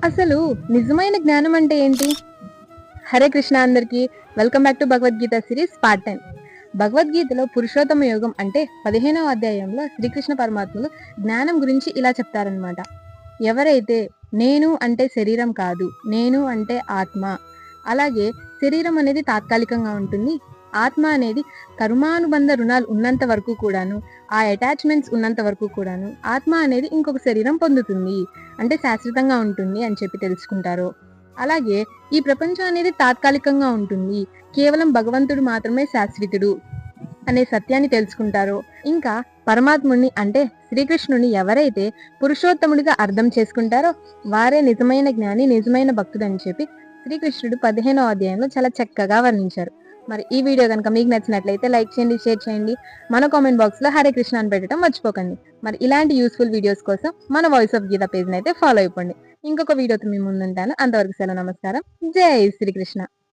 అసలు నిజమైన జ్ఞానం అంటే ఏంటి? హరే కృష్ణ అందరికి. Welcome back to Bhagavad Gita series part 10. భగవద్గీతలో పురుషోత్తమ యోగం అంటే 15వ అధ్యాయంలో శ్రీకృష్ణ పరమాత్ములు జ్ఞానం గురించి ఇలా చెప్తారనమాట. ఎవరైతే నేను అంటే శరీరం కాదు, నేను అంటే ఆత్మ, అలాగే శరీరం అనేది తాత్కాలికంగా ఉంటుంది, ఆత్మ అనేది కర్మానుబంధ రుణాలు ఉన్నంత వరకు కూడాను, ఆ అటాచ్మెంట్స్ ఉన్నంత వరకు కూడాను ఆత్మ అనేది ఇంకొక శరీరం పొందుతుంది, అంటే శాశ్వతంగా ఉంటుంది అని చెప్పి తెలుసుకుంటారు. అలాగే ఈ ప్రపంచం అనేది తాత్కాలికంగా ఉంటుంది, కేవలం భగవంతుడు మాత్రమే శాశ్వతుడు అనే సత్యాన్ని తెలుసుకుంటారో, ఇంకా పరమాత్ముడిని అంటే శ్రీకృష్ణుని ఎవరైతే పురుషోత్తముడిగా అర్థం చేసుకుంటారో వారే నిజమైన జ్ఞాని, నిజమైన భక్తుడు అని చెప్పి శ్రీకృష్ణుడు 15వ అధ్యాయంలో చాలా చక్కగా వర్ణించారు. మరి ఈ వీడియో కనుక మీకు నచ్చినట్లయితే లైక్ చేయండి, షేర్ చేయండి, మన కామెంట్ బాక్స్ లో హరే కృష్ణ అని పెట్టడం మర్చిపోకండి. మరి ఇలాంటి యూస్ఫుల్ వీడియోస్ కోసం మన వాయిస్ ఆఫ్ గీత పేజ్ అయితే ఫాలో అయిపోండి. ఇంకొక వీడియోతో మీ ముందుంటాను. అంతవరకు సెలవు, నమస్కారం, జై శ్రీకృష్ణ.